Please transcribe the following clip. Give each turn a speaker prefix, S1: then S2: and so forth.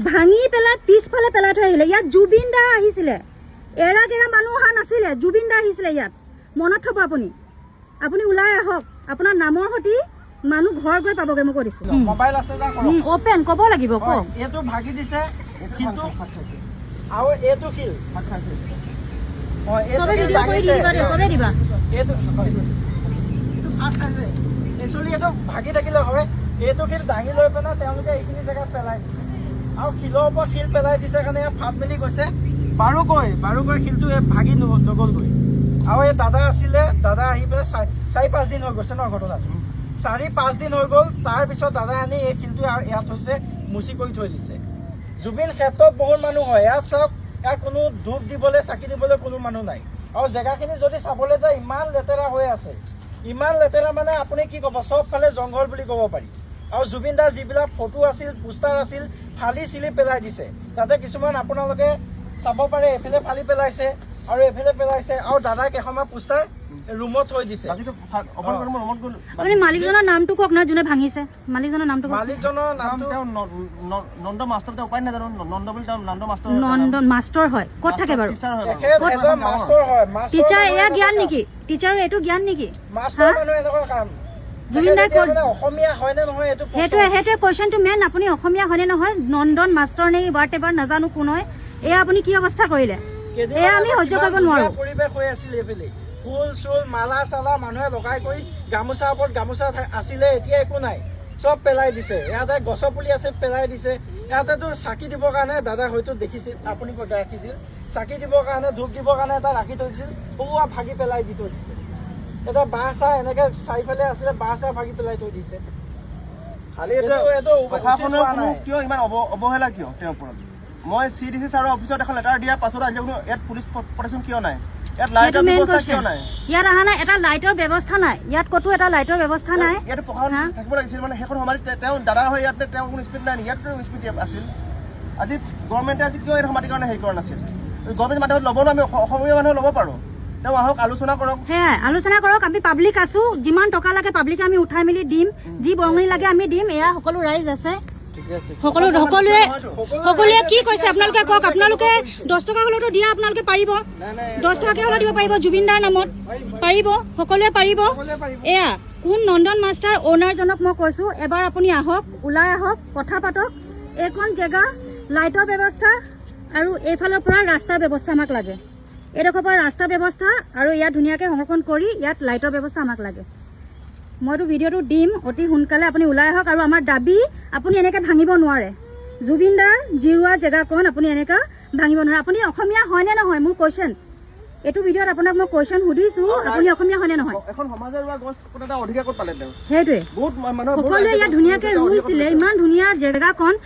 S1: ভাঙি পেলাই পিছফালে পেলাই থৈ আহিলে। ইয়াত জুবিন দা আহিছিলে, এৰা গেৰা মানুহ অহা নাছিলে, জুবিন দা আহিছিলে ইয়াত। মনত থব আপুনি। আপুনি ওলাই আহক, আপোনাৰ নামৰ সৈতে মানুহ ঘৰ গৈ পাবগে। মই কৈ দিছো
S2: মোবাইল আছে না কৰক
S1: অপেন ক'ব লাগিব। কওক
S2: এইটো ভাগি দিছে কিন্তু আৰু এইটো শিল এইটো ভাগি থাকিলে হয়। এইটো শিল দাঙি লৈ পেলাই তেওঁলোকে এইখিনি জেগাত পেলাই দিছে আৰু শিলৰ ওপৰত শিল পেলাই দিছে কাৰণে ফাট মেলি গৈছে। বাৰুকৈ শিলটো ভাগি নগ'লগৈ। আৰু এই দাদা আছিলে, দাদা আহি পেলাই 4-5 দিন হৈ গৈছে ন ঘটনাটো। 4-5 দিন হৈ গ'ল। তাৰপিছত দাদা আনি এই শিলটো ইয়াত হৈছে মুচি কৰি থৈ দিছে। জুবিন ক্ষেত্ৰত বহুত মানুহ হয়। ইয়াত চাওক, ইয়াত কোনো ধূপ দিবলৈ চাকি দিবলৈ কোনো মানুহ নাই। আৰু জেগাখিনি যদি চাবলৈ যায় ইমান লেতেৰা হৈ আছে, ইমান লেতেৰা মানে আপুনি কি ক'ব, চবফালে জংঘল বুলি ক'ব পাৰি। আৰু জুবিন দাৰ যিবিলাক ফটো আছিল, পোষ্টাৰ আছিল, ফালি চিলি পেলাই দিছে। তাতে কিছুমান আপোনালোকে চাব পাৰে, এইফালে ফালি পেলাইছে আৰু এইফালে পেলাইছে। আৰু দাদাই কেইখনমান পোষ্টাৰ ৰুমত থৈ দিছে।
S1: আপুনি মালিকজনৰ নামটো কওক না, যোনে ভাঙিছে মালিকজনৰ নামটো কওক।
S2: মালিকজনৰ নামটো
S3: নন্দ মাষ্টৰ, উপায় নাজানো। নন্দ বুলি নন্দ মাষ্টৰ।
S1: নন্দ মাষ্টৰ হয়। ক'ত থাকে বাৰু?
S2: এজন মাষ্টৰ হয়।
S1: টিচাৰ এয়া জ্ঞান নেকি? টিচাৰৰ এইটো জ্ঞান নেকি?
S2: মাষ্টৰ মানুহ এনেকুৱা কাম।
S1: জুবিন দাই
S2: অসমীয়া হয় নে নহয় এইটো
S1: সেইটোৱে কুৱেশ্যনটো মেইন। আপুনি অসমীয়া হয়নে নহয়? নন্দন মাষ্টৰ নে ৱাট এভাৰ নাজানো কোন হয়। এয়া আপুনি কি অৱস্থা কৰিলে? এয়া আমি সহ্য কৰিব নোৱাৰো।
S2: পৰিৱেশ হৈ আছিল এইফালে, ফুল চুল মালা চালা মানুহে লগাই কৰি গামোচাৰ ওপৰত গামোচা আছিলে, এতিয়া একো নাই, চব পেলাই দিছে। ইয়াতে গছৰ পুলি আছে, পেলাই দিছে। ইয়াতেতো চাকি দিবৰ কাৰণে দাদা হয়তো দেখিছিল, আপুনি ৰাখিছিল চাকি দিবৰ কাৰণে, ধূপ দিবৰ কাৰণে এটা ৰাখি থৈছিল, পুৱা ভাগি পেলাই দি থৈ দিছে। এটা বাঁহ চাহ এনেকে চাৰিফালে আছিলে, বাঁহ চাহ ভাগি পেলাই থৈ দিছে।
S3: কিয় ইমান অৱহেলা কিয় তেওঁৰ ওপৰত? মই CDC ছাৰৰ অফিচত এখন লেটাৰ দিয়াৰ পাছত আজি ইয়াত পুলিচ প্ৰটেকশ্যন কিয় নাই? ইয়াত লাইটৰ ব্যৱস্থা কিয় নাই?
S1: ইয়াত অহা নাই, এটা লাইটৰ ব্যৱস্থা নাই। ইয়াত ক'তো এটা লাইটৰ ব্যৱস্থা নাই।
S3: ইয়াত প্ৰশাসন থাকিব লাগিছিল। মানে সেইখন সমাধিত তেওঁ দাদা হৈ ইয়াতে তেওঁ কোনো স্পীড নাই নেকি? ইয়াত স্পীড আছিল। আজি গভৰ্ণমেণ্টে আজি কিয় এই সমাধিৰ কাৰণে হেৰি কৰা নাছিল? গভৰ্ণমেণ্ট মানুহত ল'ব ন, আমি অসমীয়া মানুহে ল'ব পাৰোঁ। তেওঁ আহক, আলোচনা কৰক।
S1: সেয়াই আলোচনা কৰক। আমি পাব্লিক আছো, যিমান টকা লাগে পাব্লিকে আমি উঠাই মেলি দিম, যি বৰঙণি লাগে আমি দিম। এয়া সকলো ৰাইজ আছে, সকলোৱে কি কৈছে আপোনালোকে কওক। আপোনালোকে 10 টকা হলেতো দিয়া আপোনালোকে পাৰিব, 10 টকাকে হলেও দিব পাৰিব জুবিন দাৰ নামত, পাৰিব, সকলোৱে পাৰিব। এয়া কোন নন্দন মাষ্টাৰ অ'নাৰজনক মই কৈছো, এবাৰ আপুনি আহক, ওলাই আহক, কথা পাতক। এইখন জেগা লাইটৰ ব্যৱস্থা আৰু এইফালৰ পৰা ৰাস্তাৰ ব্যৱস্থা আমাক লাগে। এইডোখৰ পৰা ৰাস্তা ব্যৱস্থা আৰু ইয়াত ধুনীয়াকৈ সংৰক্ষণ কৰি ইয়াত লাইটৰ ব্যৱস্থা আমাক লাগে। মইতো ভিডিঅ'টো দিম অতি সোনকালে, আপুনি ওলাই আহক। আৰু আমাৰ দাবী, আপুনি এনেকৈ ভাঙিব নোৱাৰে। জুবিন দা জিৰোৱা জেগাকণ আপুনি এনেকৈ ভাঙিব নোৱাৰে। আপুনি অসমীয়া হয়নে নহয় মোৰ কুৱেশ্যন, এইটো ভিডিঅ'ত আপোনাক মই কুৱেশ্যন সুধিছোঁ, আপুনি অসমীয়া হয়নে নহয়?
S3: এখন সমাজে ৰোৱা গছ এটা অধিকাৰ ক'ত পালে তেওঁ?
S1: সেইটোৱে
S3: বহুত মানুহ
S1: সকলোৱে ইয়াত ধুনীয়াকৈ ৰুইছিলে, ইমান ধুনীয়া জেগাকণ।